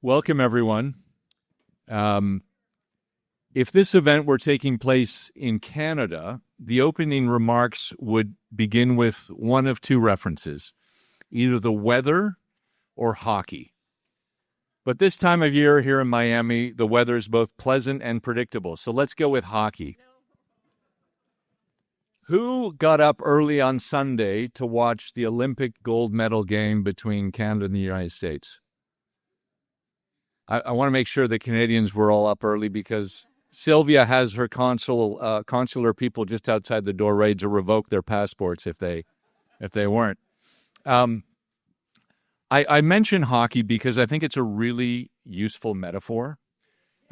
Welcome, everyone. If this event were taking place in Canada, the opening remarks would begin with one of two references, either the weather or hockey. But this time of year here in Miami, the weather is both pleasant and predictable. So let's go with hockey. Who got up early on Sunday to watch the Olympic gold medal game between Canada and the United States? I want to make sure the Canadians were all up early because Sylvia has her consular people just outside the door ready to revoke their passports if they weren't. I mention hockey because I think it's a really useful metaphor.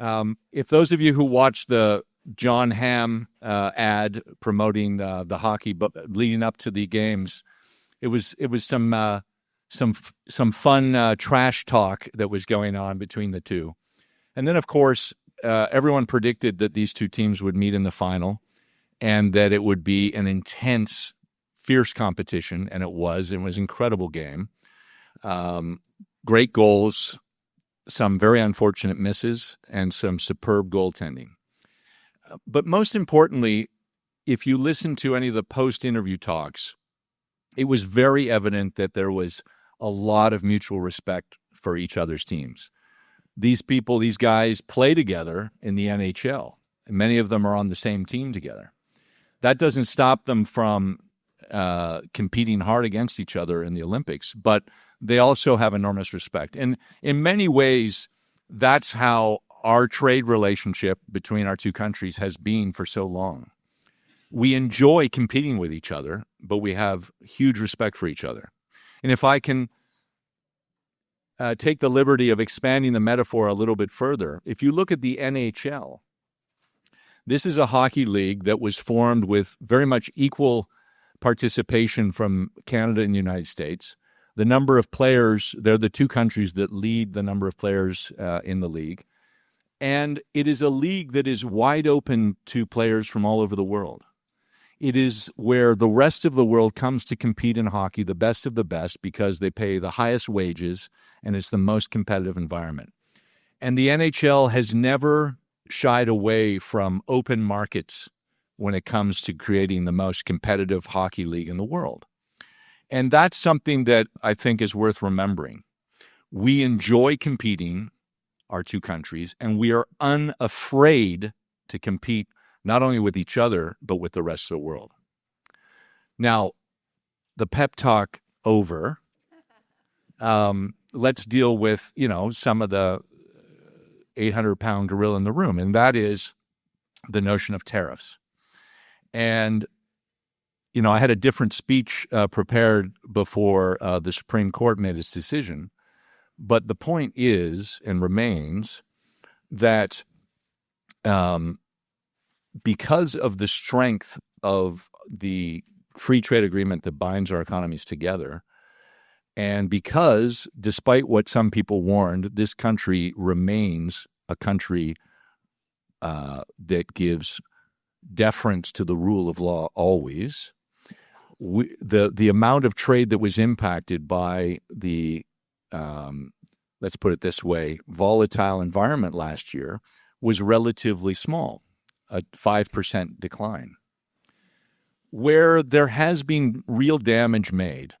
If those of you who watched the John Hamm ad promoting the hockey leading up to the games, it was some fun trash talk that was going on between the two. And then, of course, everyone predicted that these two teams would meet in the final and that it would be an intense, fierce competition, and it was. It was an incredible game. Great goals, some very unfortunate misses, and some superb goaltending. But most importantly, if you listen to any of the post-interview talks, it was very evident that there was a lot of mutual respect for each other's teams. These guys play together in the NHL, and many of them are on the same team together. That doesn't stop them from competing hard against each other in the Olympics, but they also have enormous respect. And in many ways, that's how our trade relationship between our two countries has been for so long. We enjoy competing with each other, but we have huge respect for each other. And if I can take the liberty of expanding the metaphor a little bit further, if you look at the NHL, this is a hockey league that was formed with very much equal participation from Canada and the United States. The number of players, they're the two countries that lead the number of players in the league. And it is a league that is wide open to players from all over the world. It is where the rest of the world comes to compete in hockey, the best of the best, because they pay the highest wages and it's the most competitive environment. And the NHL has never shied away from open markets when it comes to creating the most competitive hockey league in the world. And that's something that I think is worth remembering. We enjoy competing, our two countries, and we are unafraid to compete not only with each other, but with the rest of the world. Now, the pep talk over, let's deal with, some of the 800-pound gorilla in the room, and that is the notion of tariffs. And, I had a different speech prepared before the Supreme Court made its decision, but the point is and remains that because of the strength of the free trade agreement that binds our economies together, and because, despite what some people warned, this country remains a country that gives deference to the rule of law always, the amount of trade that was impacted by the, let's put it this way, volatile environment last year was relatively small. A 5% decline. Where there has been real damage made,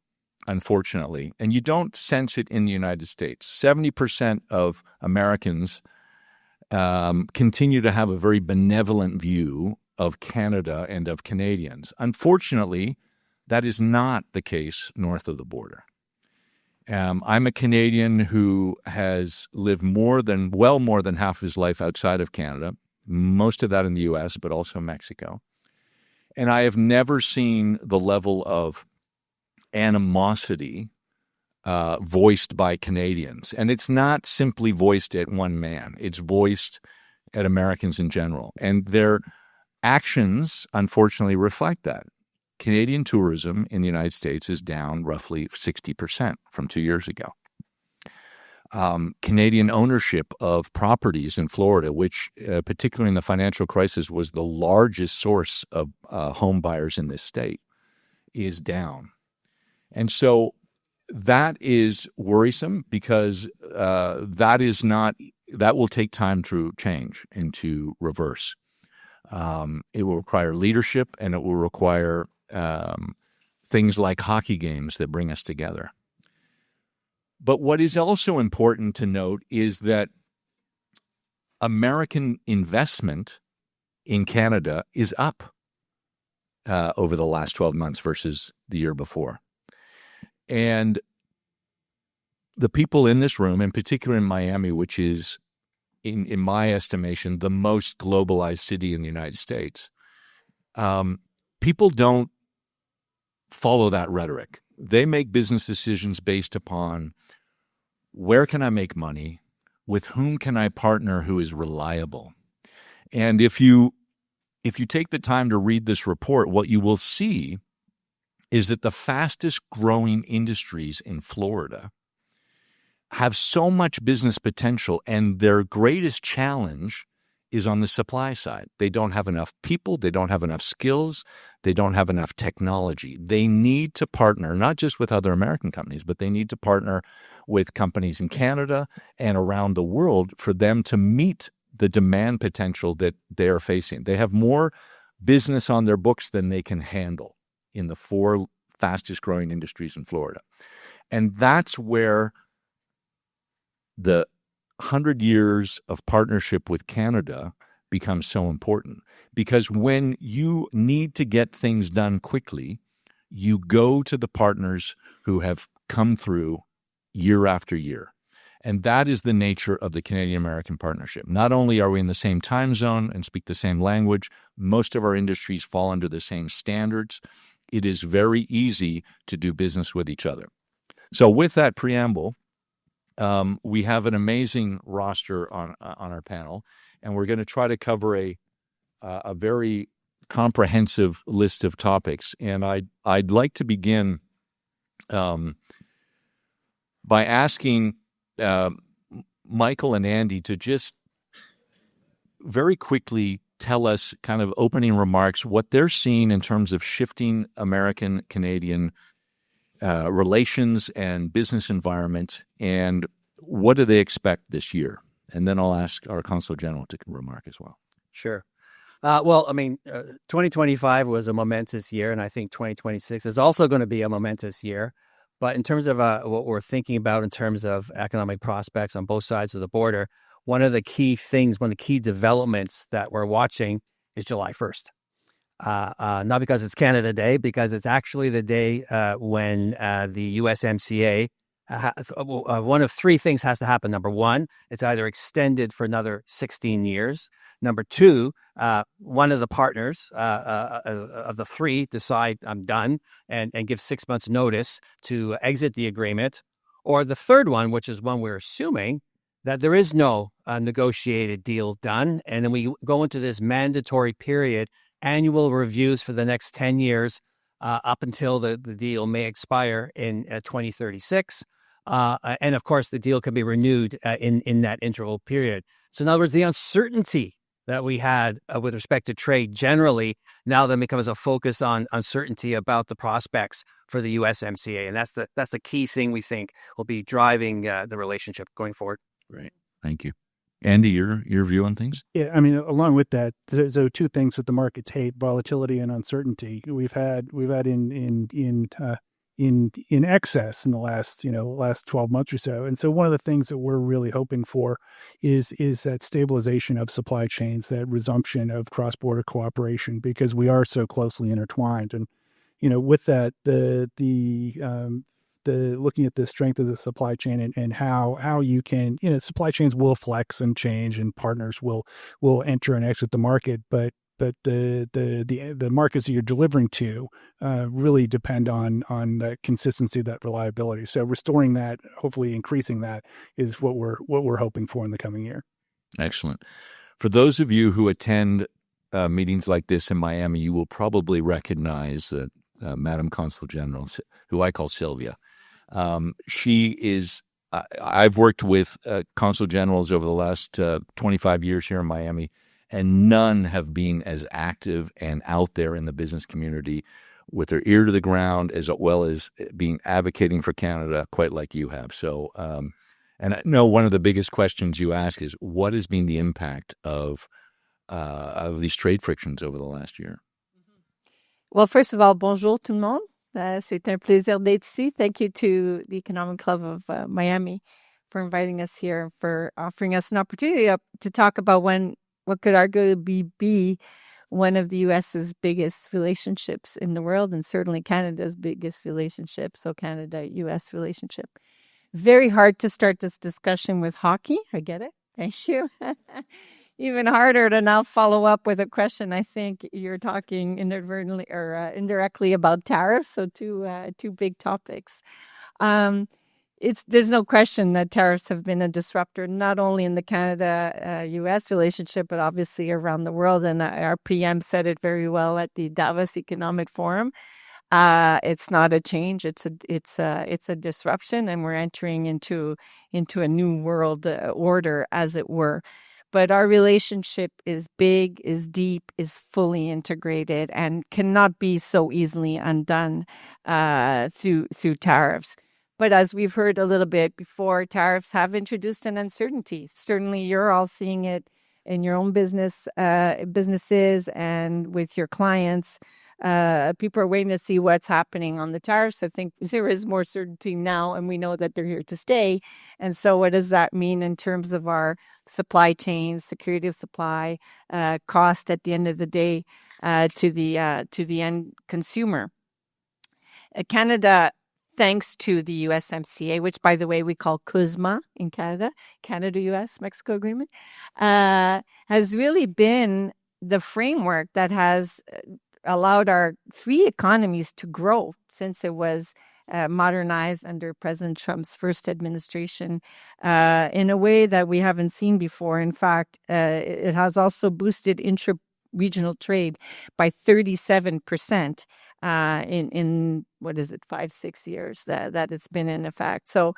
unfortunately, and you don't sense it in the United States, 70% of Americans continue to have a very benevolent view of Canada and of Canadians. Unfortunately, that is not the case north of the border. I'm a Canadian who has lived more than half his life outside of Canada, most of that in the U.S., but also Mexico. And I have never seen the level of animosity voiced by Canadians. And it's not simply voiced at one man. It's voiced at Americans in general. And their actions, unfortunately, reflect that. Canadian tourism in the United States is down roughly 60% from 2 years ago. Canadian ownership of properties in Florida, which particularly in the financial crisis was the largest source of home buyers in this state, is down. And so that is worrisome because that will take time to change and to reverse. It will require leadership, and it will require things like hockey games that bring us together. But what is also important to note is that American investment in Canada is up over the last 12 months versus the year before. And the people in this room, in particular in Miami, which is, in my estimation, the most globalized city in the United States, people don't follow that rhetoric. They make business decisions based upon where can I make money, with whom can I partner who is reliable. And if you take the time to read this report, what you will see is that the fastest growing industries in Florida have so much business potential, and their greatest challenge is on the supply side. They don't have enough people, they don't have enough skills, they don't have enough technology. They need to partner, not just with other American companies, but they need to partner with companies in Canada and around the world for them to meet the demand potential that they are facing. They have more business on their books than they can handle in the 4 fastest growing industries in Florida. And that's where the 100 years of partnership with Canada becomes so important. Because when you need to get things done quickly, you go to the partners who have come through year after year. And that is the nature of the Canadian-American partnership. Not only are we in the same time zone and speak the same language, most of our industries fall under the same standards. It is very easy to do business with each other. So with that preamble, we have an amazing roster on our panel, and we're going to try to cover a very comprehensive list of topics. And I'd like to begin by asking Michael and Andy to just very quickly tell us, kind of opening remarks, what they're seeing in terms of shifting American-Canadian relations and business environment, and what do they expect this year? And then I'll ask our Consul General to remark as well. Sure. Well, I mean, 2025 was a momentous year, and I think 2026 is also going to be a momentous year. But in terms of what we're thinking about in terms of economic prospects on both sides of the border, one of the key developments that we're watching is July 1st. Not because it's Canada Day, because it's actually the day when the USMCA, one of 3 things has to happen. Number 1, it's either extended for another 16 years. Number 2, one of the partners of the 3 decide I'm done and give 6 months notice to exit the agreement. Or the third one, which is one we're assuming, that there is no negotiated deal done. And then we go into this mandatory period, annual reviews for the next 10 years up until the deal may expire in 2036. And of course, the deal can be renewed in that interval period. So in other words, the uncertainty that we had with respect to trade generally now then becomes a focus on uncertainty about the prospects for the USMCA. And that's the key thing we think will be driving the relationship going forward. Great. Thank you. Andy, your view on things? Yeah, I mean, along with that, so 2 things that the markets hate: volatility and uncertainty. We've had in excess in the last 12 months or so. And so one of the things that we're really hoping for is that stabilization of supply chains, that resumption of cross-border cooperation, because we are so closely intertwined. And with that, the looking at the strength of the supply chain and how you can, supply chains will flex and change, and partners will enter and exit the market, but the markets that you're delivering to really depend on that consistency, that reliability. So restoring that, hopefully increasing that, is what we're hoping for in the coming year. Excellent. For those of you who attend meetings like this in Miami, you will probably recognize Madam Consul General, who I call Sylvia. She is. I've worked with consul generals over the last 25 years here in Miami, and none have been as active and out there in the business community with their ear to the ground, as well as being advocating for Canada, quite like you have. So, and I know one of the biggest questions you ask is, what has been the impact of these trade frictions over the last year? Well, first of all, bonjour tout le monde. C'est un plaisir d'être ici. Thank you to the Economic Club of Miami for inviting us here, for offering us an opportunity to talk about what could arguably be one of the U.S.'s biggest relationships in the world, and certainly Canada's biggest relationship, so Canada-U.S. relationship. Very hard to start this discussion with hockey. I get it. Thank you. Even harder to now follow up with a question. I think you're talking inadvertently or indirectly about tariffs, so two big topics. There's no question that tariffs have been a disruptor, not only in the Canada-U.S. relationship, but obviously around the world. And our PM said it very well at the Davos Economic Forum. It's not a change; it's a disruption, and we're entering into a new world order, as it were. But our relationship is big, is deep, is fully integrated, and cannot be so easily undone through tariffs. But as we've heard a little bit before, tariffs have introduced an uncertainty. Certainly, you're all seeing it in your own businesses and with your clients. People are waiting to see what's happening on the tariffs. I think there is more certainty now, and we know that they're here to stay. And so what does that mean in terms of our supply chain, security of supply, cost at the end of the day to the end consumer? Canada, thanks to the USMCA, which, by the way, we call CUSMA in Canada, Canada-U.S. Mexico Agreement, has really been the framework that has allowed our three economies to grow since it was modernized under President Trump's first administration in a way that we haven't seen before. In fact, it has also boosted intra-regional trade by 37% in 5-6 years that it's been in effect. So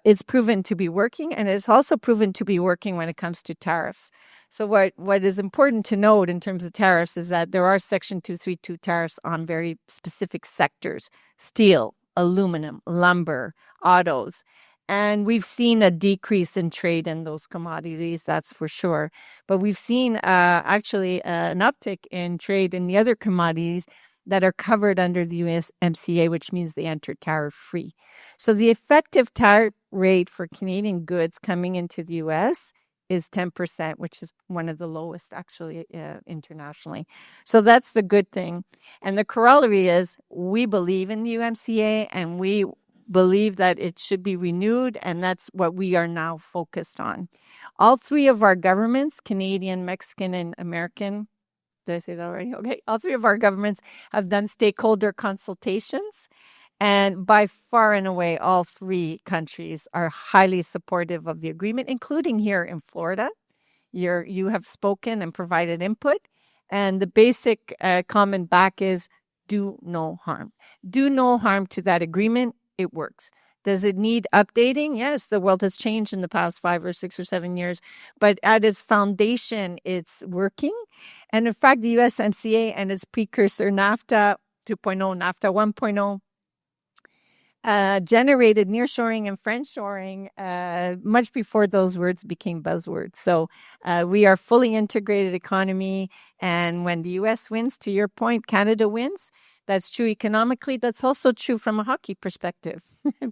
it's proven to be working, and it's also proven to be working when it comes to tariffs. So what is important to note in terms of tariffs is that there are Section 232 tariffs on very specific sectors: steel, aluminum, lumber, autos. And we've seen a decrease in trade in those commodities, that's for sure. But we've seen actually an uptick in trade in the other commodities that are covered under the USMCA, which means they enter tariff-free. So the effective tariff rate for Canadian goods coming into the U.S. is 10%, which is one of the lowest actually internationally. So that's the good thing. And the corollary is we believe in the USMCA, and we believe that it should be renewed, and that's what we are now focused on. All three of our governments, Canadian, Mexican, and American, did I say that already? Okay. All three of our governments have done stakeholder consultations. And by far and away, all three countries are highly supportive of the agreement, including here in Florida. You have spoken and provided input. And the basic comment back is do no harm. Do no harm to that agreement. It works. Does it need updating? Yes, the world has changed in the past 5 or 6 or 7 years, but at its foundation, it's working. And in fact, the USMCA and its precursor NAFTA 2.0, NAFTA 1.0, generated nearshoring and friendshoring much before those words became buzzwords. So we are a fully integrated economy. And when the U.S. wins, to your point, Canada wins. That's true economically. That's also true from a hockey perspective.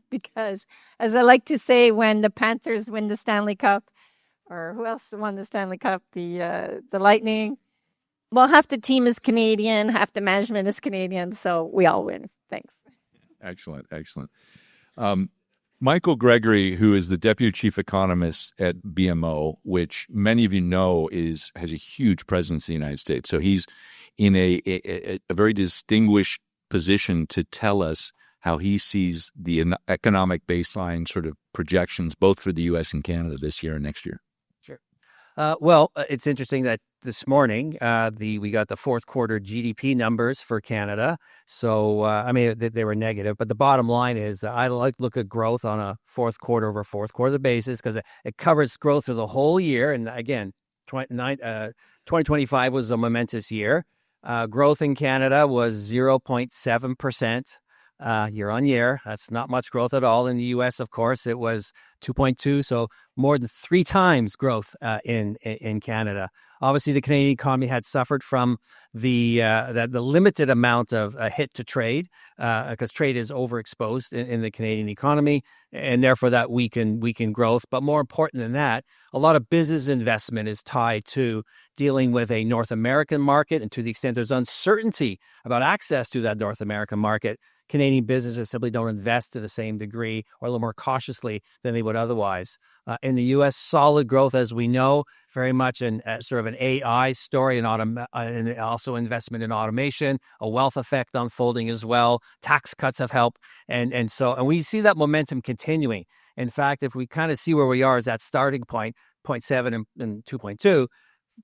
Because, as I like to say, when the Panthers win the Stanley Cup, or who else won the Stanley Cup? The Lightning. Well, half the team is Canadian, half the management is Canadian, so we all win. Thanks. Excellent. Michael Gregory, who is the Deputy Chief Economist at BMO, which many of you know has a huge presence in the United States. So he's in a very distinguished position to tell us how he sees the economic baseline sort of projections, both for the U.S. and Canada this year and next year. Sure. Well, it's interesting that this morning we got the fourth quarter GDP numbers for Canada. So, they were negative, but the bottom line is I like to look at growth on a fourth quarter over fourth quarter basis because it covers growth for the whole year. And again, 2025 was a momentous year. Growth in Canada was 0.7% year on year. That's not much growth at all. In the U.S., of course, it was 2.2, so more than 3 times growth in Canada. Obviously, the Canadian economy had suffered from the limited amount of hit to trade because trade is overexposed in the Canadian economy, and therefore that weakened growth. But more important than that, a lot of business investment is tied to dealing with a North American market, and to the extent there's uncertainty about access to that North American market, Canadian businesses simply don't invest to the same degree or a little more cautiously than they would otherwise. In the U.S., solid growth, as we know, very much in sort of an AI story and also investment in automation, a wealth effect unfolding as well. Tax cuts have helped. And we see that momentum continuing. In fact, if we kind of see where we are as that starting point, 0.7 and 2.2,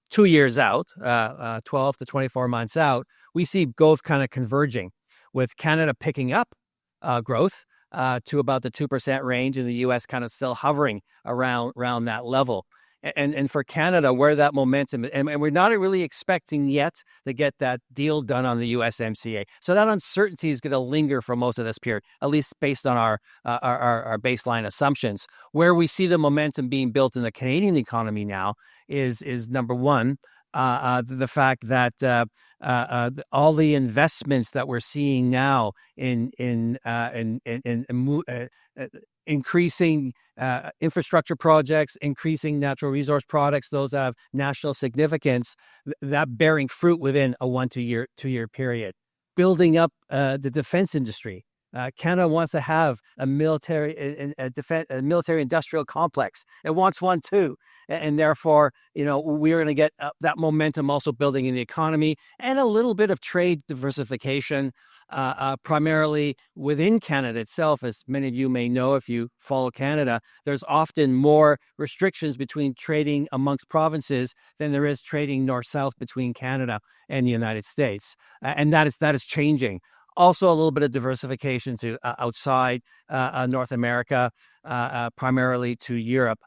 2 years out, 12 to 24 months out, we see both kind of converging, with Canada picking up growth to about the 2% range, and the U.S. kind of still hovering around that level. And for Canada, where that momentum, and we're not really expecting yet to get that deal done on the USMCA. So that uncertainty is going to linger for most of this period, at least based on our baseline assumptions. Where we see the momentum being built in the Canadian economy now is number one, the fact that all the investments that we're seeing now in increasing infrastructure projects, increasing natural resource products, those that have national significance, that bearing fruit within a 1 to 2 year period. Building up the defense industry. Canada wants to have a military industrial complex. It wants one too. And therefore, we're going to get that momentum also building in the economy, and a little bit of trade diversification, primarily within Canada itself. As many of you may know, if you follow Canada, there's often more restrictions between trading amongst provinces than there is trading north-south between Canada and the United States. And that is changing. Also, a little bit of diversification to outside North America, primarily to Europe.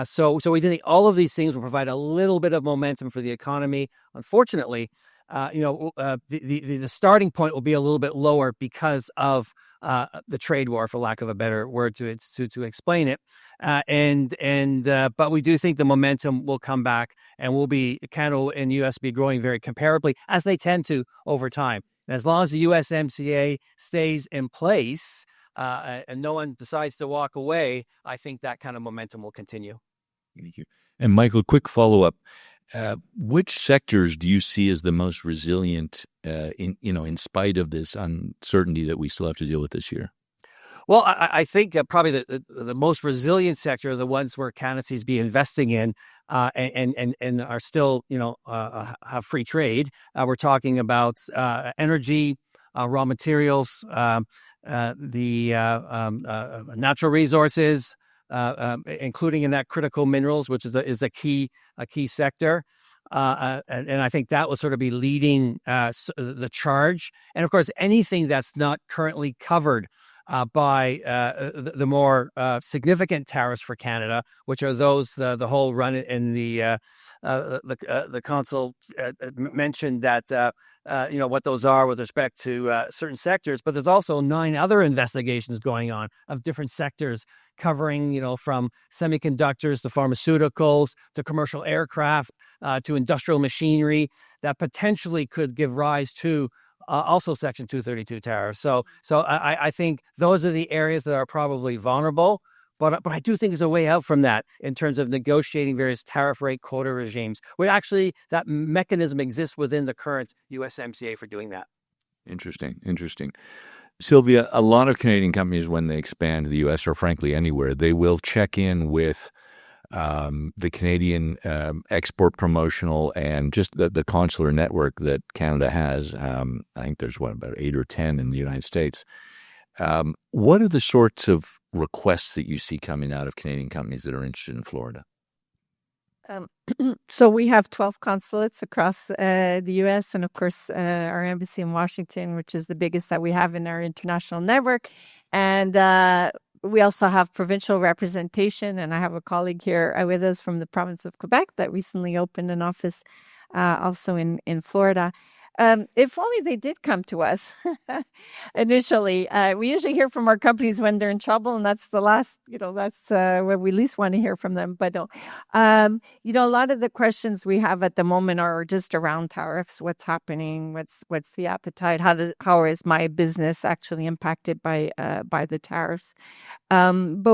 So we think all of these things will provide a little bit of momentum for the economy. Unfortunately, the starting point will be a little bit lower because of the trade war, for lack of a better word to explain it. But we do think the momentum will come back, and Canada and U.S. be growing very comparably, as they tend to over time. And as long as the USMCA stays in place and no one decides to walk away, I think that kind of momentum will continue. Thank you. And Michael, quick follow-up. Which sectors do you see as the most resilient in spite of this uncertainty that we still have to deal with this year? Well, I think probably the most resilient sector are the ones where Canada sees be investing in and are still, have free trade. We're talking about energy, raw materials, the natural resources, including in that critical minerals, which is a key sector. And I think that will sort of be leading the charge. And of course, anything that's not currently covered by the more significant tariffs for Canada, which are those the whole run in the Consul mentioned that what those are with respect to certain sectors, but there's also 9 other investigations going on of different sectors covering from semiconductors to pharmaceuticals to commercial aircraft to industrial machinery that potentially could give rise to also Section 232 tariffs. So I think those are the areas that are probably vulnerable, but I do think there's a way out from that in terms of negotiating various tariff rate quota regimes, where actually that mechanism exists within the current USMCA for doing that. Interesting. Sylvia, a lot of Canadian companies, when they expand to the U.S. or frankly anywhere, they will check in with the Canadian export promotional and just the consular network that Canada has. I think there's about 8 or 10 in the United States. What are the sorts of requests that you see coming out of Canadian companies that are interested in Florida? So we have 12 consulates across the U.S. and, of course, our embassy in Washington, which is the biggest that we have in our international network. And we also have provincial representation. And I have a colleague here with us from the province of Quebec that recently opened an office also in Florida. If only they did come to us initially. We usually hear from our companies when they're in trouble, and that's the last, that's where we least want to hear from them. But no, a lot of the questions we have at the moment are just around tariffs. What's happening? What's the appetite? How is my business actually impacted by the tariffs? And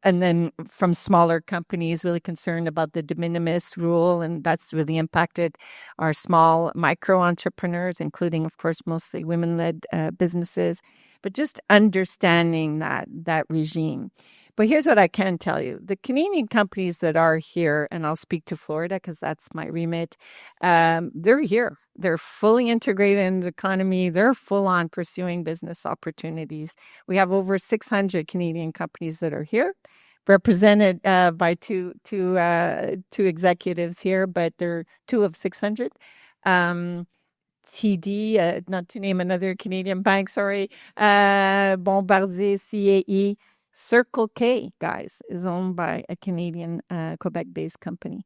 then from smaller companies, really concerned about the de minimis rule, and that's really impacted our small micro entrepreneurs, including, of course, mostly women-led businesses, but just understanding that regime. But here's what I can tell you. The Canadian companies that are here, and I'll speak to Florida because that's my remit, they're here. They're fully integrated in the economy. They're full on pursuing business opportunities. We have over 600 Canadian companies that are here, represented by two executives here, but they're 2 of 600. TD, not to name another Canadian bank, sorry, Bombardier, CAE, Circle K, guys, is owned by a Canadian Quebec-based company.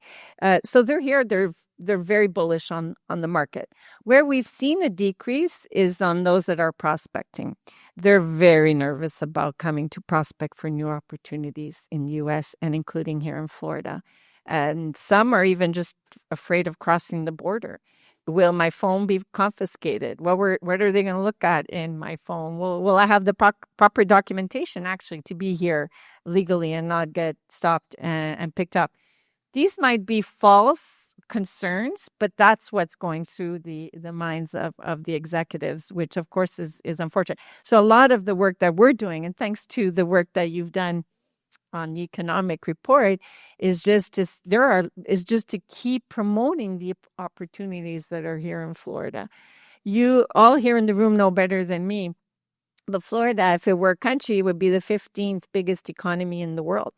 So they're here. They're very bullish on the market. Where we've seen a decrease is on those that are prospecting. They're very nervous about coming to prospect for new opportunities in the U.S. and including here in Florida. And some are even just afraid of crossing the border. Will my phone be confiscated? What are they going to look at in my phone? Will I have the proper documentation actually to be here legally and not get stopped and picked up? These might be false concerns, but that's what's going through the minds of the executives, which of course is unfortunate. So a lot of the work that we're doing, and thanks to the work that you've done on the economic report, is just to keep promoting the opportunities that are here in Florida. You all here in the room know better than me, but Florida, if it were a country, would be the 15th biggest economy in the world.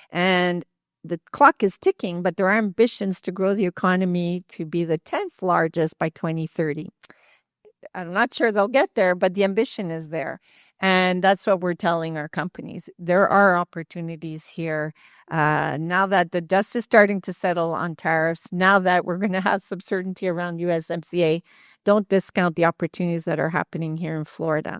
And the clock is ticking, but there are ambitions to grow the economy to be the 10th largest by 2030. I'm not sure they'll get there, but the ambition is there. And that's what we're telling our companies. There are opportunities here. Now that the dust is starting to settle on tariffs, now that we're going to have some certainty around USMCA, don't discount the opportunities that are happening here in Florida.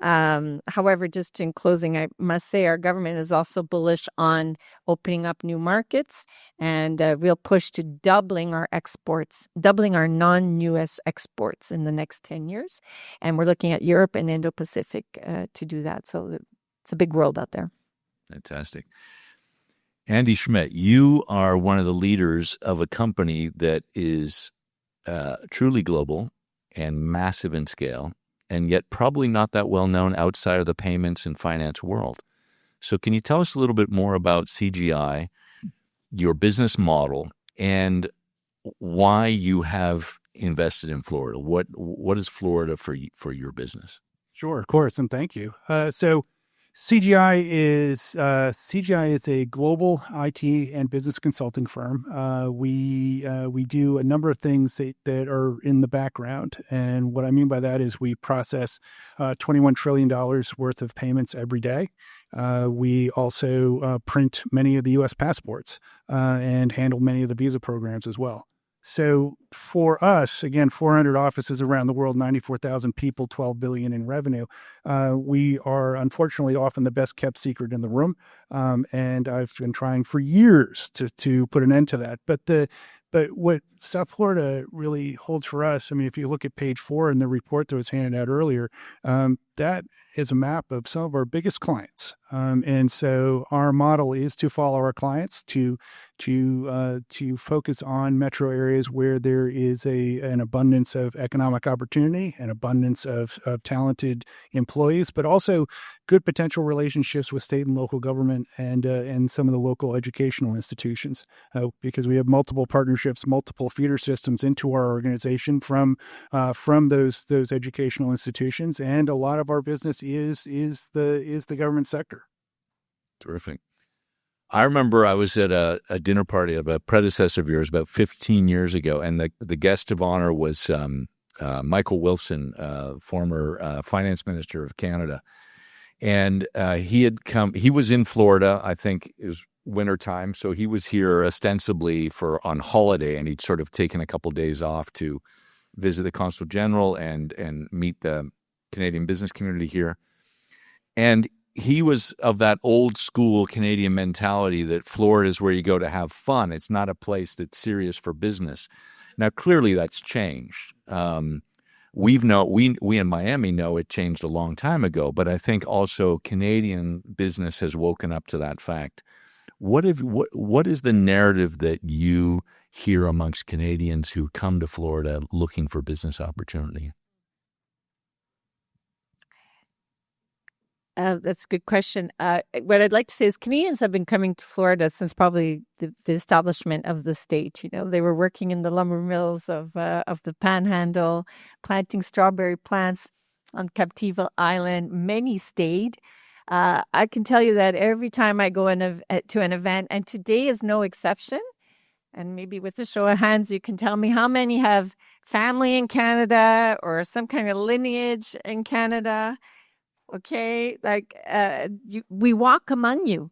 However, just in closing, I must say our government is also bullish on opening up new markets and a real push to doubling our non-U.S. exports in the next 10 years. And we're looking at Europe and Indo-Pacific to do that. So it's a big world out there. Fantastic. Andy Schmidt, you are one of the leaders of a company that is truly global and massive in scale, and yet probably not that well known outside of the payments and finance world. So can you tell us a little bit more about CGI, your business model, and why you have invested in Florida? What is Florida for your business? Sure, of course, and thank you. So CGI is a global IT and business consulting firm. We do a number of things that are in the background, and what I mean by that is we process $21 trillion worth of payments every day. We also print many of the U.S. passports and handle many of the visa programs as well. So for us, again, 400 offices around the world, 94,000 people, $12 billion in revenue. We are unfortunately often the best kept secret in the room. And I've been trying for years to put an end to that. But what South Florida really holds for us, I mean, if you look at page 4 in the report that was handed out earlier, that is a map of some of our biggest clients. And so our model is to follow our clients, to focus on metro areas where there is an abundance of economic opportunity, an abundance of talented employees, but also good potential relationships with state and local government and some of the local educational institutions, because we have multiple partnerships, multiple feeder systems into our organization from those educational institutions, and a lot of our business is the government sector. Terrific. I remember I was at a dinner party of a predecessor of yours about 15 years ago, and the guest of honor was Michael Wilson, former finance minister of Canada. And he had come, he was in Florida, I think it was wintertime, so he was here ostensibly on holiday, and he'd sort of taken a couple days off to visit the Consul General and meet the Canadian business community here. And he was of that old school Canadian mentality that Florida is where you go to have fun. It's not a place that's serious for business. Now, clearly that's changed. We in Miami know it changed a long time ago, but I think also Canadian business has woken up to that fact. What is the narrative that you hear amongst Canadians who come to Florida looking for business opportunity? That's a good question. What I'd like to say is Canadians have been coming to Florida since probably the establishment of the state. They were working in the lumber mills of the Panhandle, planting strawberry plants on Captiva Island. Many stayed. I can tell you that every time I go to an event, and today is no exception, and maybe with a show of hands, you can tell me how many have family in Canada or some kind of lineage in Canada. Okay, we walk among you.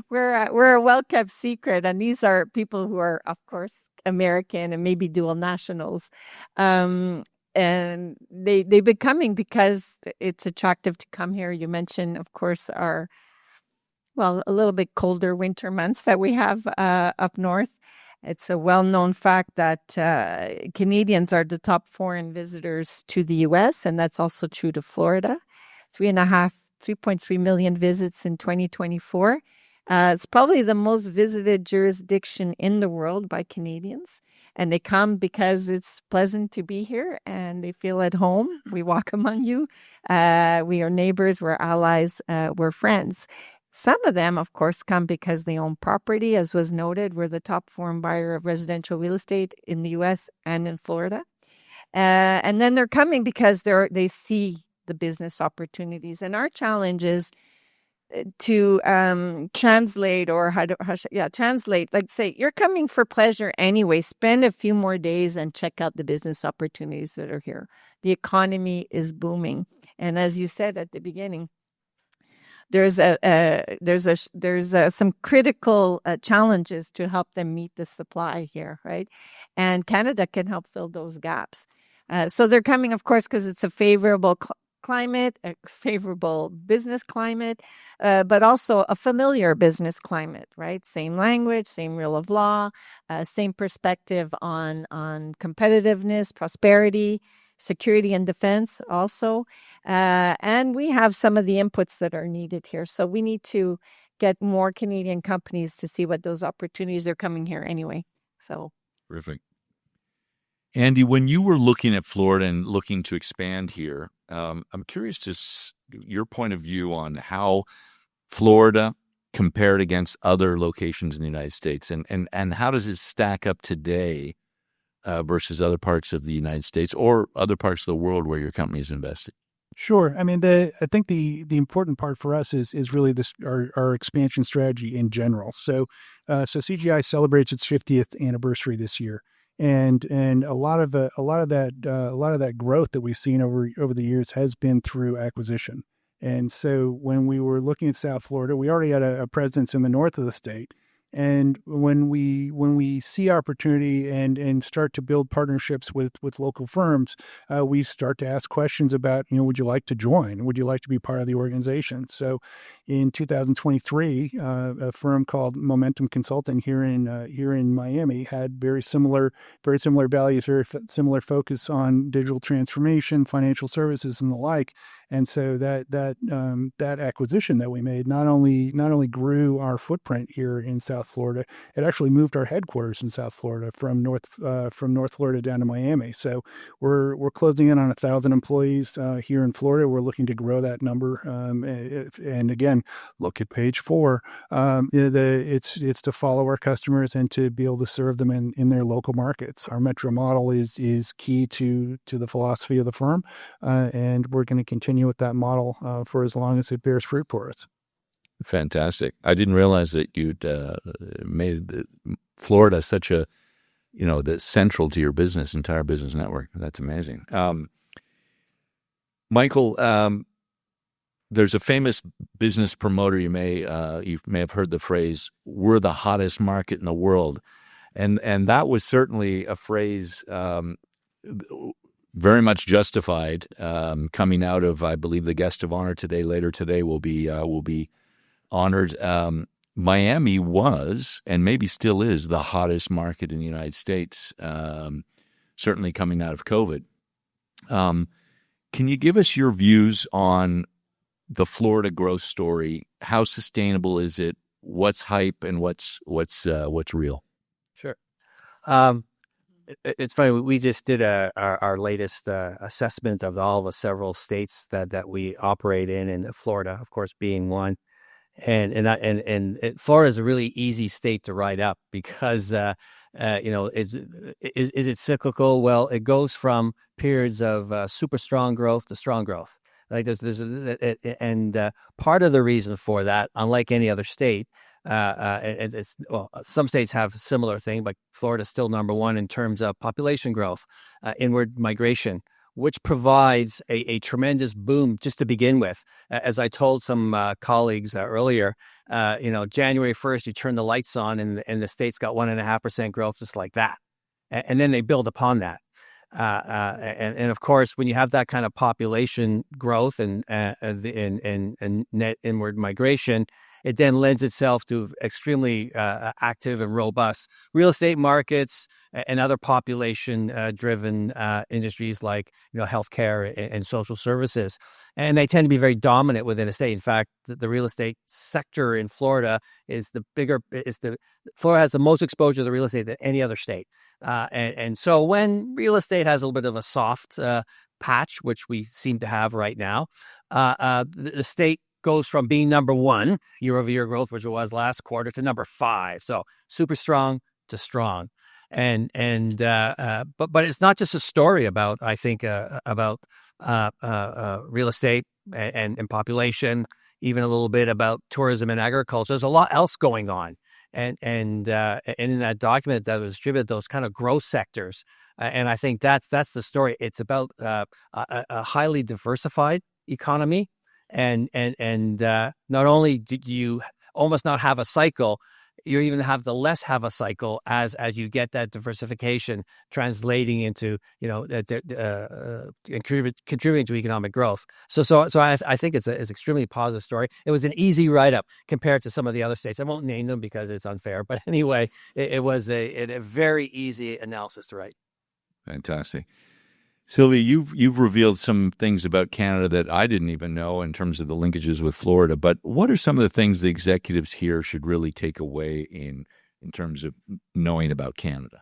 We're a well-kept secret, and these are people who are, of course, American and maybe dual nationals, and they've been coming because it's attractive to come here. You mentioned, of course, a little bit colder winter months that we have up north. It's a well-known fact that Canadians are the top foreign visitors to the U.S., and that's also true to Florida. 3.3 million visits in 2024. It's probably the most visited jurisdiction in the world by Canadians, and they come because it's pleasant to be here and they feel at home. We walk among you. We are neighbors, we're allies, we're friends. Some of them, of course, come because they own property. As was noted, we're the top foreign buyer of residential real estate in the U.S. and in Florida. And then they're coming because they see the business opportunities. And our challenge is to translate, like say, you're coming for pleasure anyway. Spend a few more days and check out the business opportunities that are here. The economy is booming. And as you said at the beginning, there's some critical challenges to help them meet the supply here, right? And Canada can help fill those gaps. So they're coming, of course, because it's a favorable climate, a favorable business climate, but also a familiar business climate, right? Same language, same rule of law, same perspective on competitiveness, prosperity, security and defense also. And we have some of the inputs that are needed here. So we need to get more Canadian companies to see what those opportunities are coming here anyway. So terrific. Andy, when you were looking at Florida and looking to expand here, I'm curious to your point of view on how Florida compared against other locations in the United States, and how does it stack up today versus other parts of the United States or other parts of the world where your company is invested? Sure. I mean, I think the important part for us is really our expansion strategy in general. So CGI celebrates its 50th anniversary this year, and a lot of that growth that we've seen over the years has been through acquisition. And so when we were looking at South Florida, we already had a presence in the north of the state. And when we see opportunity and start to build partnerships with local firms, we start to ask questions about, would you like to join? Would you like to be part of the organization? So in 2023, a firm called Momentum Consulting here in Miami had very similar values, very similar focus on digital transformation, financial services, and the like. And so that acquisition that we made not only grew our footprint here in South Florida, it actually moved our headquarters in South Florida from North Florida down to Miami. So we're closing in on 1,000 employees here in Florida. We're looking to grow that number. And again, look at page 4. It's to follow our customers and to be able to serve them in their local markets. Our metro model is key to the philosophy of the firm, and we're going to continue with that model for as long as it bears fruit for us. Fantastic. I didn't realize that you'd made Florida such a, that's central to your entire business network. That's amazing. Michael, there's a famous business promoter you may have heard the phrase, "We're the hottest market in the world." And that was certainly a phrase very much justified. Coming out of, I believe, the guest of honor later today will be honored. Miami was, and maybe still is, the hottest market in the United States, certainly coming out of COVID. Can you give us your views on the Florida growth story? How sustainable is it? What's hype and what's real? Sure. It's funny. We just did our latest assessment of all the several states that we operate in, and Florida, of course, being one. And Florida is a really easy state to ride up because is it cyclical? Well, it goes from periods of super strong growth to strong growth. Like part of the reason for that, unlike any other state, some states have a similar thing, but Florida's still number one in terms of population growth, inward migration, which provides a tremendous boom just to begin with. As I told some colleagues earlier, January 1st, you turn the lights on and the state's got 1.5% growth just like that. And then they build upon that. And of course, when you have that kind of population growth and net inward migration, it then lends itself to extremely active and robust real estate markets and other population-driven industries like healthcare and social services, and they tend to be very dominant within a state. In fact, the real estate sector in Florida Florida has the most exposure to the real estate than any other state, and so when real estate has a little bit of a soft patch, which we seem to have right now, the state goes from being number one year-over-year growth, which it was last quarter, to number 5. So super strong to strong. But it's not just a story about, I think, about real estate and population, even a little bit about tourism and agriculture. There's a lot else going on. And in that document that was distributed, those kind of growth sectors. And I think that's the story. It's about a highly diversified economy. And not only do you almost not have a cycle, you even have a cycle as you get that diversification translating into contributing to economic growth. So I think it's an extremely positive story. It was an easy write up compared to some of the other states. I won't name them because it's unfair, but anyway, it was a very easy analysis to write. Fantastic. Sylvia, you've revealed some things about Canada that I didn't even know in terms of the linkages with Florida. But what are some of the things the executives here should really take away in terms of knowing about Canada?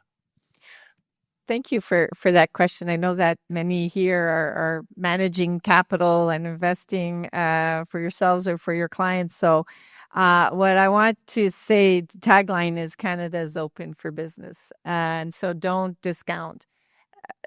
Thank you for that question. I know that many here are managing capital and investing for yourselves or for your clients. So what I want to say, the tagline is Canada is open for business. And so don't discount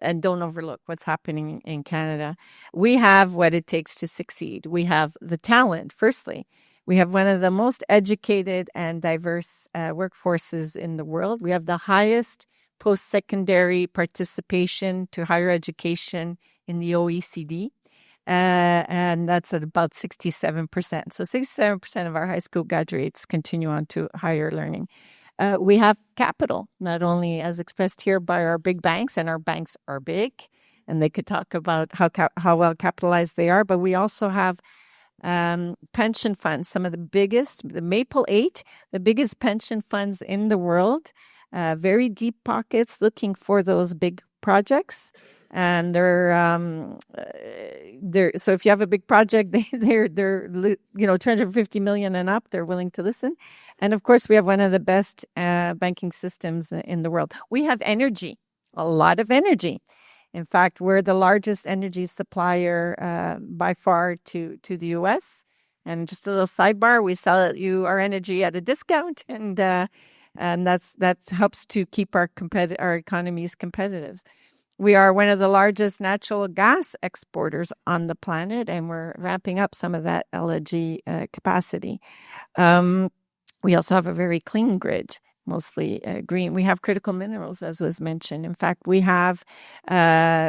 and don't overlook what's happening in Canada. We have what it takes to succeed. We have the talent, firstly. We have one of the most educated and diverse workforces in the world. We have the highest post-secondary participation to higher education in the OECD, and that's at about 67%. So 67% of our high school graduates continue on to higher learning. We have capital, not only as expressed here by our big banks, and our banks are big, and they could talk about how well capitalized they are, but we also have pension funds, some of the biggest, the Maple 8, the biggest pension funds in the world, very deep pockets looking for those big projects. And so if you have a big project, they're 250 million and up, they're willing to listen. And of course, we have one of the best banking systems in the world. We have energy, a lot of energy. In fact, we're the largest energy supplier by far to the U.S. And just a little sidebar, we sell you our energy at a discount, and that helps to keep our economies competitive. We are one of the largest natural gas exporters on the planet, and we're ramping up some of that LNG capacity. We also have a very clean grid, mostly green. We have critical minerals, as was mentioned. In fact, we have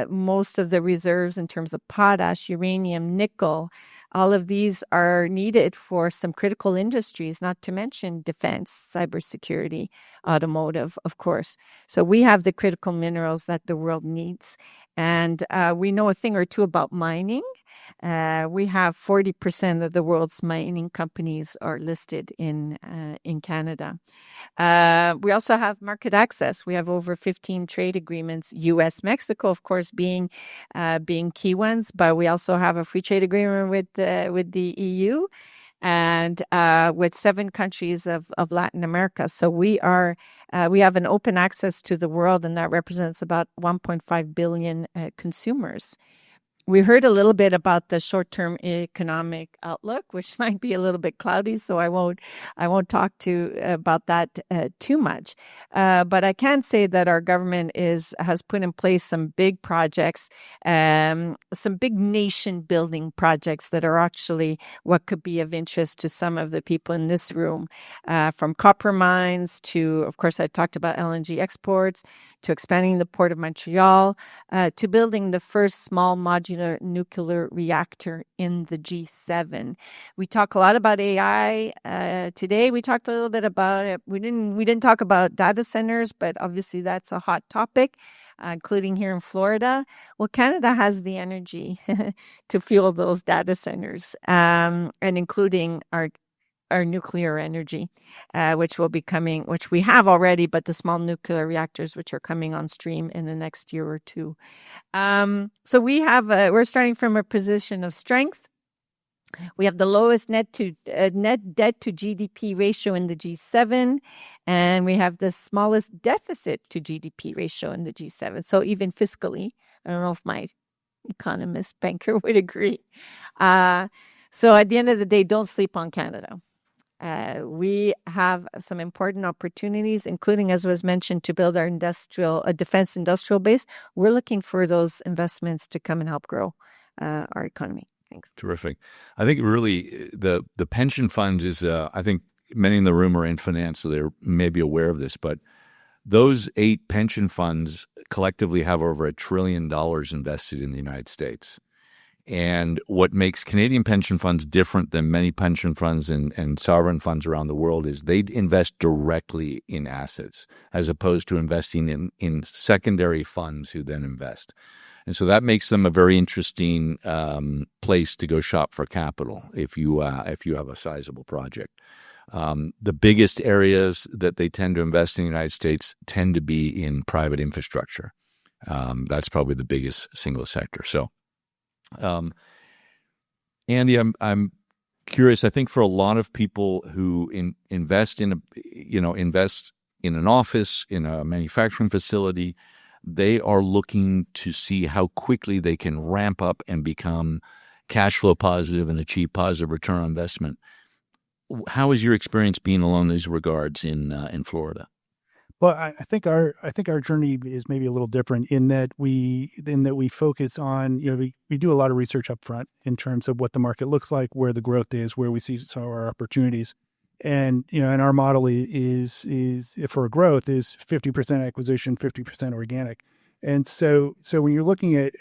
most of the reserves in terms of potash, uranium, nickel, All of these are needed for some critical industries, not to mention defense, cybersecurity, automotive, of course. So we have the critical minerals that the world needs. And we know a thing or two about mining. We have 40% of the world's mining companies are listed in Canada. We also have market access. We have over 15 trade agreements, U.S. Mexico, of course, being key ones, but we also have a free trade agreement with the EU and with 7 countries of Latin America. So we have an open access to the world, and that represents about 1.5 billion consumers. We heard a little bit about the short-term economic outlook, which might be a little bit cloudy, so I won't talk about that too much. But I can say that our government has put in place some big projects, some big nation-building projects that are actually what could be of interest to some of the people in this room, from copper mines to, of course, I talked about LNG exports, to expanding the Port of Montreal, to building the first small modular nuclear reactor in the G7. We talk a lot about AI today. We talked a little bit about it. We didn't talk about data centers, but obviously that's a hot topic, including here in Florida. Well, Canada has the energy to fuel those data centers, and including our nuclear energy, which we have already, but the small nuclear reactors, which are coming on stream in the next year or two. So we're starting from a position of strength. We have the lowest net debt to GDP ratio in the G7, and we have the smallest deficit to GDP ratio in the G7. So even fiscally, I don't know if my economist banker would agree. So at the end of the day, don't sleep on Canada. We have some important opportunities, including, as was mentioned, to build our defense industrial base. We're looking for those investments to come and help grow our economy. Thanks. Terrific. I think really the pension funds is, I think many in the room are in finance, so they're maybe aware of this, but those 8 pension funds collectively have over $1 trillion invested in the United States. And what makes Canadian pension funds different than many pension funds and sovereign funds around the world is they invest directly in assets as opposed to investing in secondary funds who then invest. And so that makes them a very interesting place to go shop for capital if you have a sizable project. The biggest areas that they tend to invest in the United States tend to be in private infrastructure. That's probably the biggest single sector. So, Andy, I'm curious. I think for a lot of people who invest in an office, in a manufacturing facility, they are looking to see how quickly they can ramp up and become cash flow positive and achieve positive return on investment. How has your experience been along these regards in Florida? Well, I think our journey is maybe a little different in that we focus on, we do a lot of research up front in terms of what the market looks like, where the growth is, where we see some of our opportunities. And, and our model is for growth is 50% acquisition, 50% organic. And so when you're looking at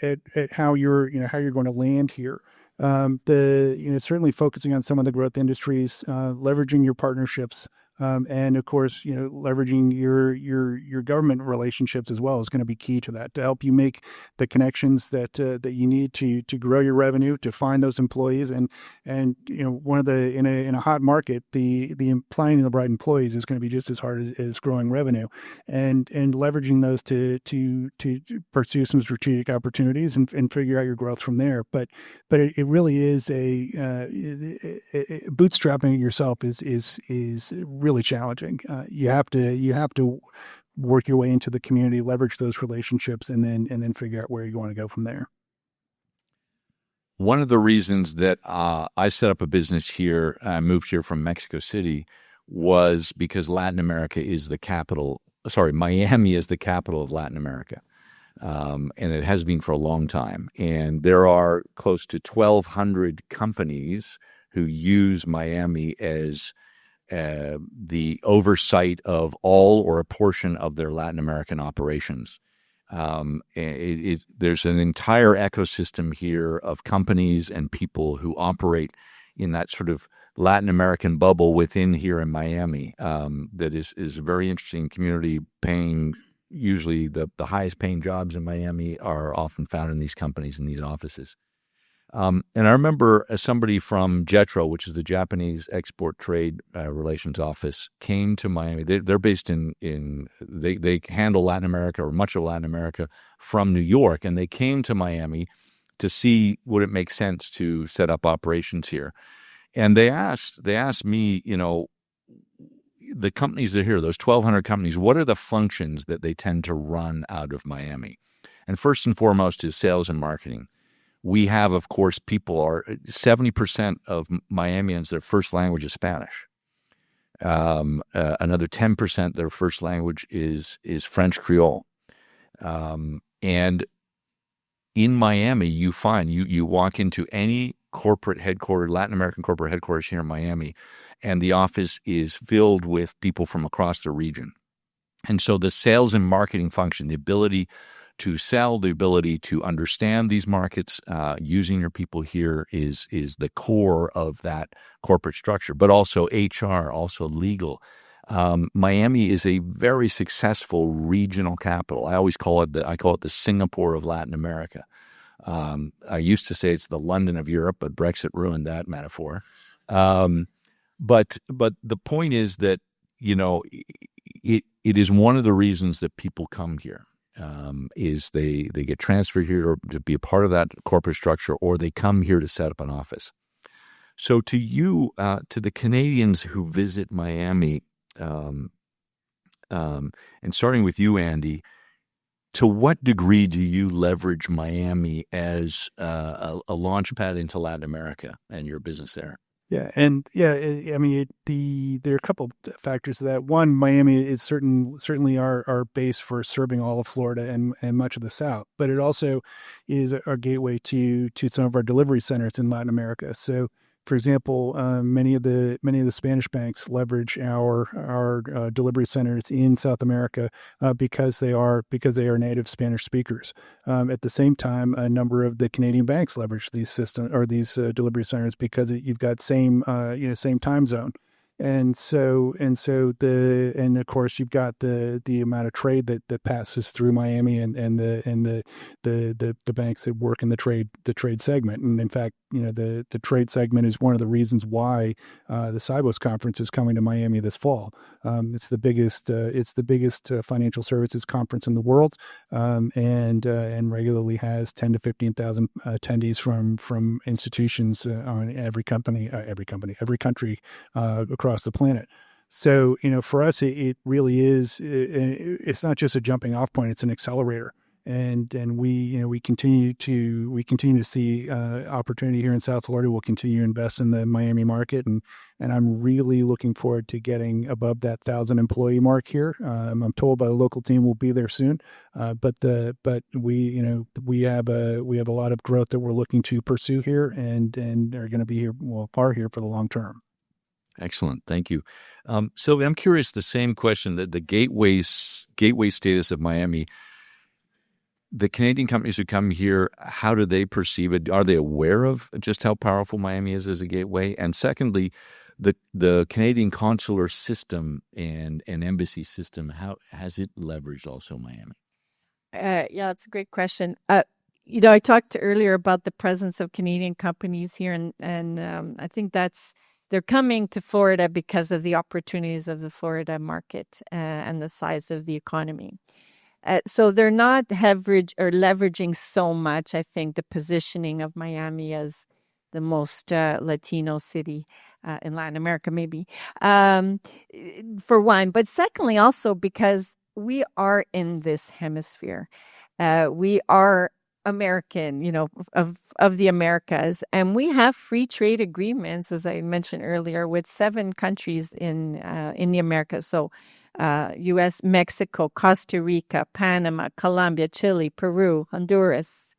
how you're going to land here, certainly focusing on some of the growth industries, leveraging your partnerships, and of course, leveraging your government relationships as well is going to be key to that, to help you make the connections that you need to grow your revenue, to find those employees, and one of the in a hot market, the finding the right employees is going to be just as hard as growing revenue, and leveraging those to pursue some strategic opportunities and figure out your growth from there. But it really is bootstrapping yourself is really challenging. You have to work your way into the community, leverage those relationships, and then figure out where you want to go from there. One of the reasons that I set up a business here, I moved here from Mexico City, was because Miami is the capital of Latin America. And it has been for a long time. And there are close to 1,200 companies who use Miami as the oversight of all or a portion of their Latin American operations. There's an entire ecosystem here of companies and people who operate in that sort of Latin American bubble within here in Miami. That is a very interesting community, paying usually the highest paying jobs in Miami are often found in these companies in these offices. And I remember somebody from JETRO, which is the Japanese Export Trade Relations Office, came to Miami. They're based they handle Latin America or much of Latin America from New York, and they came to Miami to see would it make sense to set up operations here. And they asked me, the companies that are here, those 1,200 companies, what are the functions that they tend to run out of Miami? And first and foremost is sales and marketing. We have, of course, 70% of Miamians, their first language is Spanish. Another 10%, their first language is French Creole. And in Miami, you find, you walk into any corporate headquarters, Latin American corporate headquarters here in Miami, and the office is filled with people from across the region. And so the sales and marketing function, the ability to sell, the ability to understand these markets using your people here is the core of that corporate structure, but also HR, also legal. Miami is a very successful regional capital. I call it the Singapore of Latin America. I used to say it's the London of Europe, but Brexit ruined that metaphor. But the point is that, it is one of the reasons that people come here. Is they get transferred here to be a part of that corporate structure, or they come here to set up an office. So to you, to the Canadians who visit Miami, and starting with you, Andy, to what degree do you leverage Miami as a launch pad into Latin America and your business there? Yeah, and I mean, there are a couple of factors to that. One, Miami is certainly our base for serving all of Florida and much of the South, but it also is our gateway to some of our delivery centers in Latin America. So, for example, many of the Spanish banks leverage our delivery centers in South America because they are native Spanish speakers. At the same time, a number of the Canadian banks leverage these delivery centers because you've got same time zone. And of course you've got the amount of trade that passes through Miami and the banks that work in the trade segment. And in fact, the trade segment is one of the reasons why the SIBOS conference is coming to Miami this fall. It's the biggest financial services conference in the world, and regularly has 10 to 15,000 attendees from institutions on every country across the planet. So, for us, it really is. It's not just a jumping off point; it's an accelerator. And we continue to see opportunity here in South Florida. We'll continue to invest in the Miami market, and I'm really looking forward to getting above that 1,000 employee mark here. I'm told by the local team we'll be there soon, but we have a lot of growth that we're looking to pursue here, and are going to be here, are here for the long term. Excellent. Thank you. Sylvia, I'm curious, the same question, that the gateway status of Miami, the Canadian companies who come here, how do they perceive it? Are they aware of just how powerful Miami is as a gateway? And secondly, the Canadian consular system and embassy system, how has it leveraged also Miami? Yeah, that's a great question. I talked earlier about the presence of Canadian companies here, and I think they're coming to Florida because of the opportunities of the Florida market and the size of the economy. So they're not leveraging so much, I think, the positioning of Miami as the most Latino city in Latin America, maybe, for one. But secondly, also because we are in this hemisphere. We are American, of the Americas, and we have free trade agreements, as I mentioned earlier, with 7 countries in the Americas. So, U.S., Mexico, Costa Rica, Panama, Colombia, Chile, Peru, Honduras,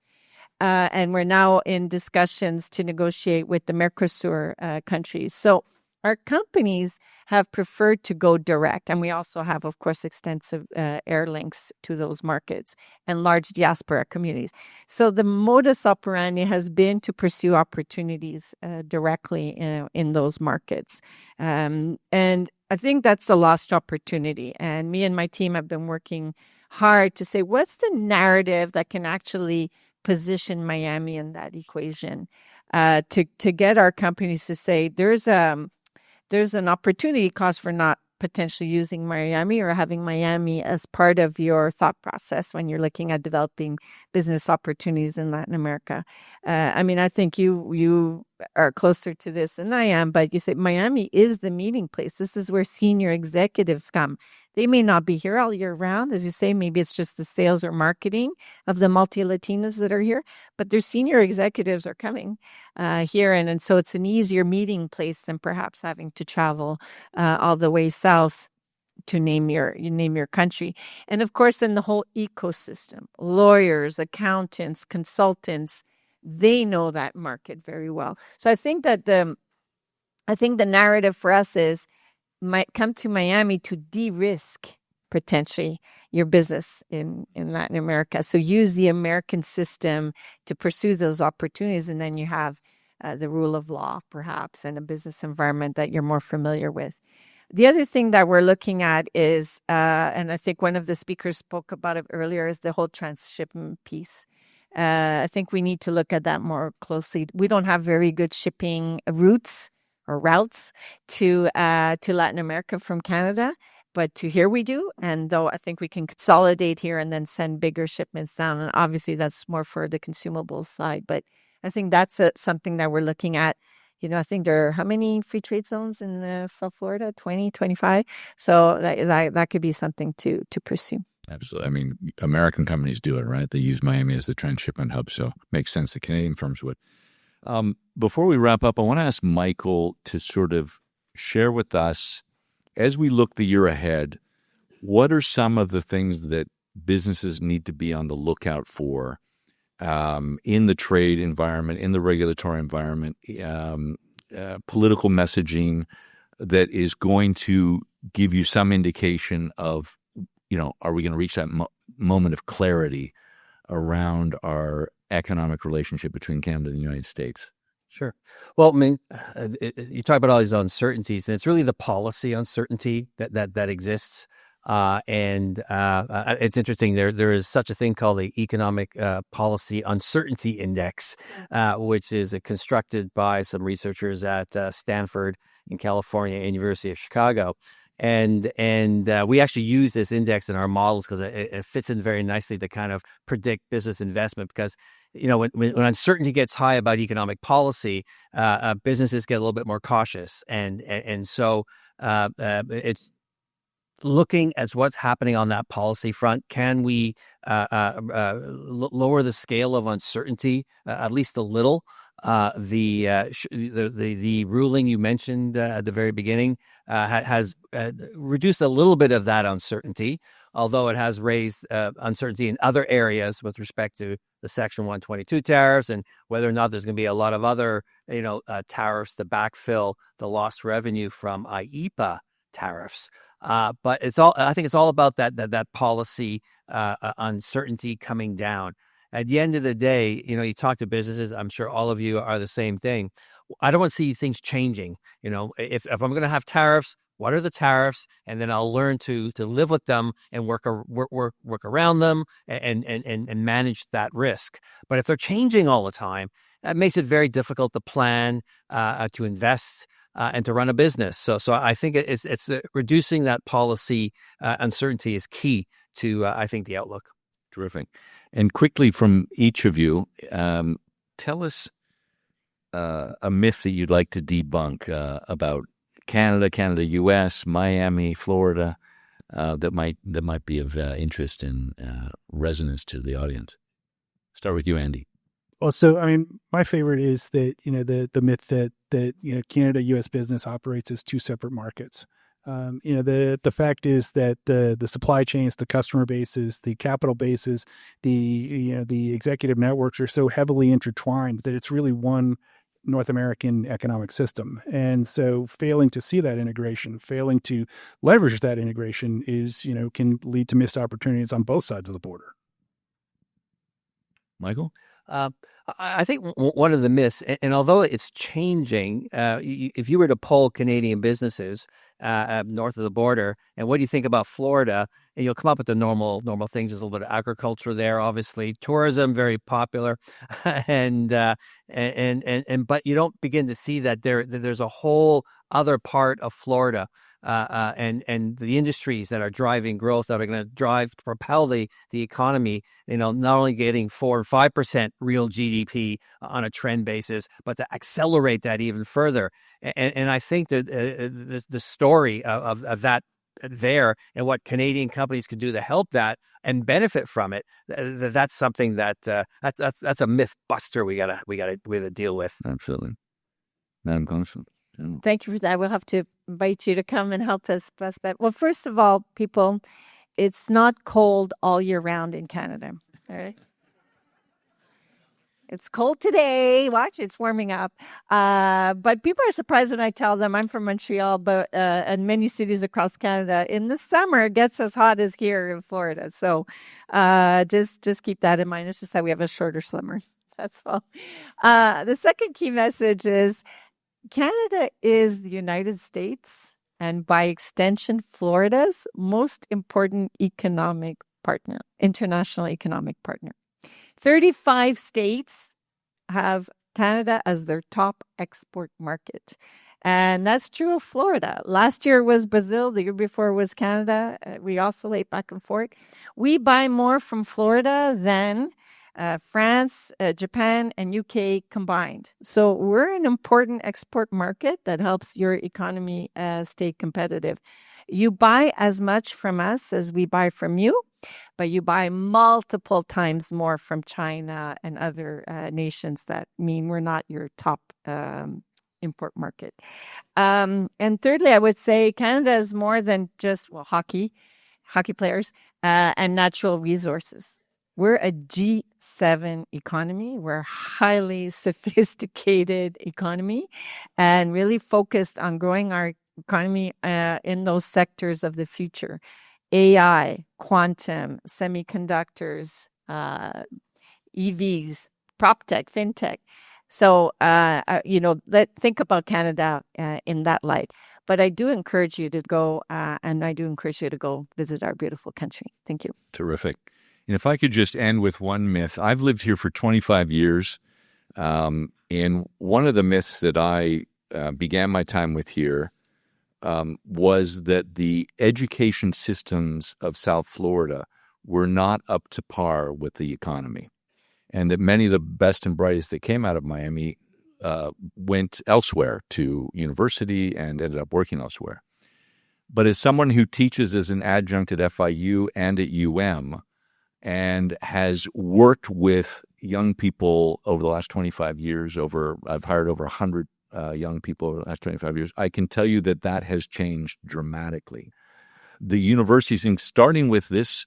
and we're now in discussions to negotiate with the Mercosur countries. So, our companies have preferred to go direct. And we also have, of course, extensive air links to those markets and large diaspora communities. So the modus operandi has been to pursue opportunities directly in those markets. And I think that's a lost opportunity. And me and my team have been working hard to say, what's the narrative that can actually position Miami in that equation to get our companies to say there's an opportunity cost for not potentially using Miami or having Miami as part of your thought process when you're looking at developing business opportunities in Latin America. I think you are closer to this than I am, but you say Miami is the meeting place. This is where senior executives come. They may not be here all year round. As you say, maybe it's just the sales or marketing of the multi-Latinas that are here, but their senior executives are coming here. And so it's an easier meeting place than perhaps having to travel all the way south to name your country. And of course, then the whole ecosystem, lawyers, accountants, consultants, they know that market very well. So I think that the narrative for us is might come to Miami to de-risk potentially your business in Latin America. So use the American system to pursue those opportunities. And then you have the rule of law, perhaps, and a business environment that you're more familiar with. The other thing that we're looking at is, and I think one of the speakers spoke about it earlier, is the whole transshipment piece. I think we need to look at that more closely. We don't have very good shipping routes to Latin America from Canada, but to here we do. And though I think we can consolidate here and then send bigger shipments down. And obviously that's more for the consumables side. But I think that's something that we're looking at. I think there are how many free trade zones in South Florida? 20, 25. So that could be something to pursue. Absolutely. American companies do it, right? They use Miami as the transshipment hub. So it makes sense the Canadian firms would. Before we wrap up, I want to ask Michael to sort of share with us, as we look the year ahead, what are some of the things that businesses need to be on the lookout for in the trade environment, in the regulatory environment, political messaging that is going to give you some indication of, are we going to reach that moment of clarity around our economic relationship between Canada and the United States? Sure. Well, you talk about all these uncertainties, and it's really the policy uncertainty that exists. And it's interesting. There is such a thing called the Economic Policy Uncertainty Index, which is constructed by some researchers at Stanford in California and University of Chicago. And we actually use this index in our models because it fits in very nicely to kind of predict business investment. Because when uncertainty gets high about economic policy, businesses get a little bit more cautious, and so it's looking at what's happening on that policy front. Can we lower the scale of uncertainty at least a little? The ruling you mentioned at the very beginning has reduced a little bit of that uncertainty, although it has raised uncertainty in other areas with respect to the Section 122 tariffs and whether or not there's going to be a lot of other tariffs to backfill the lost revenue from IEEPA tariffs. But I think it's all about that policy uncertainty coming down. At the end of the day, you talk to businesses, I'm sure all of you are the same thing. I don't want to see things changing. If I'm going to have tariffs, what are the tariffs? And then I'll learn to live with them and work around them and manage that risk. But if they're changing all the time, that makes it very difficult to plan, to invest, and to run a business. So I think it's reducing that policy uncertainty is key to I think the outlook. Terrific. And quickly from each of you, tell us a myth that you'd like to debunk about Canada, Canada-U.S., Miami, Florida, that might be of interest and resonance to the audience. Start with you, Andy. Well, so my favorite is that the myth that Canada-U.S. business operates as two separate markets. The fact is that the supply chains, the customer bases, the capital bases, the executive networks are so heavily intertwined that it's really one North American economic system. And so failing to see that integration, failing to leverage that integration is, can lead to missed opportunities on both sides of the border. Michael? I think one of the myths, and although it's changing, if you were to poll Canadian businesses north of the border, and what do you think about Florida, and you'll come up with the normal things. There's a little bit of agriculture there, obviously, tourism very popular, and but you don't begin to see that there's a whole other part of Florida. And the industries that are driving growth, that are going to propel the economy, not only getting 4 or 5% real GDP on a trend basis, but to accelerate that even further. And I think that the story of that there, and what Canadian companies can do to help that and benefit from it, that's something that's a myth buster we gotta deal with. Absolutely. Madam Consul. Thank you for that. We'll have to invite you to come and help us bust that. Well, first of all, people, it's not cold all year round in Canada. All right. It's cold today. Watch, it's warming up. But people are surprised when I tell them I'm from Montreal, but and many cities across Canada. In the summer, it gets as hot as here in Florida. So just keep that in mind. It's just that we have a shorter summer. That's all. The second key message is Canada is the United States, and by extension, Florida's most important economic partner, international economic partner. 35 states have Canada as their top export market. And that's true of Florida. Last year was Brazil. The year before was Canada. We oscillate back and forth. We buy more from Florida than France, Japan, and UK combined. So we're an important export market that helps your economy stay competitive. You buy as much from us as we buy from you, but you buy multiple times more from China and other nations that mean we're not your top import market. And thirdly, I would say Canada is more than just hockey players and natural resources. We're a G7 economy. We're a highly sophisticated economy and really focused on growing our economy in those sectors of the future. AI, quantum, semiconductors, EVs, PropTech, FinTech. So, think about Canada in that light. But I do encourage you to go, and I do encourage you to go visit our beautiful country. Thank you. Terrific. And if I could just end with one myth. I've lived here for 25 years, and one of the myths that I began my time with here was that the education systems of South Florida were not up to par with the economy, and that many of the best and brightest that came out of Miami went elsewhere to university and ended up working elsewhere. But as someone who teaches as an adjunct at FIU and at UM, and has worked with young people over the last 25 years, I've hired over 100 young people over the last 25 years, I can tell you that has changed dramatically. The universities, starting with this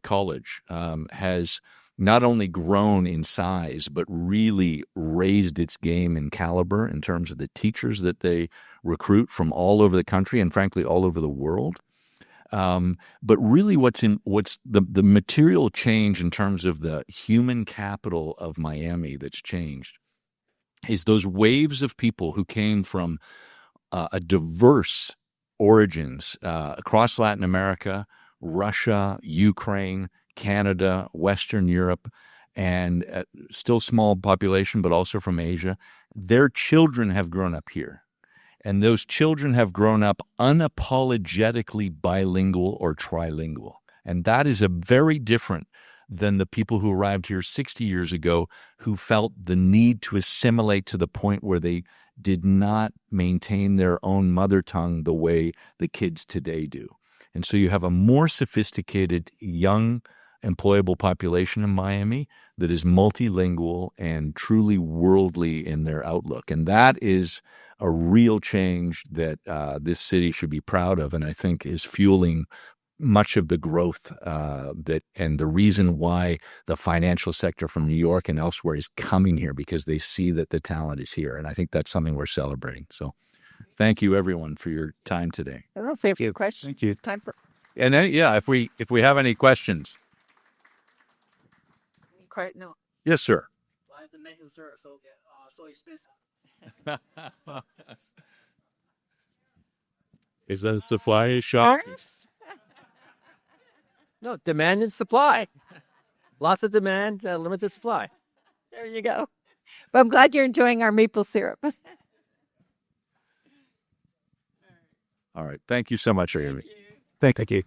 college, has not only grown in size, but really raised its game in caliber in terms of the teachers that they recruit from all over the country and frankly all over the world. But really what's the material change in terms of the human capital of Miami that's changed is those waves of people who came from a diverse origins across Latin America, Russia, Ukraine, Canada, Western Europe, and still small population, but also from Asia. Their children have grown up here. And those children have grown up unapologetically bilingual or trilingual. And that is a very different than the people who arrived here 60 years ago who felt the need to assimilate to the point where they did not maintain their own mother tongue the way the kids today do. And so you have a more sophisticated, young, employable population in Miami that is multilingual and truly worldly in their outlook. And that is a real change that this city should be proud of, and I think is fueling much of the growth and the reason why the financial sector from New York and elsewhere is coming here, because they see that the talent is here. And I think that's something we're celebrating. So thank you, everyone, for your time today. I don't know if we have a question. Thank you. Time for And then, if we have any questions. quite no. Yes, sir. Why is the maple syrup so expensive? Is that a supply shock? Tariffs? No, demand and supply. Lots of demand, limited supply. There you go. But I'm glad you're enjoying our maple syrup. All right. Thank you so much, Amy. Thank you.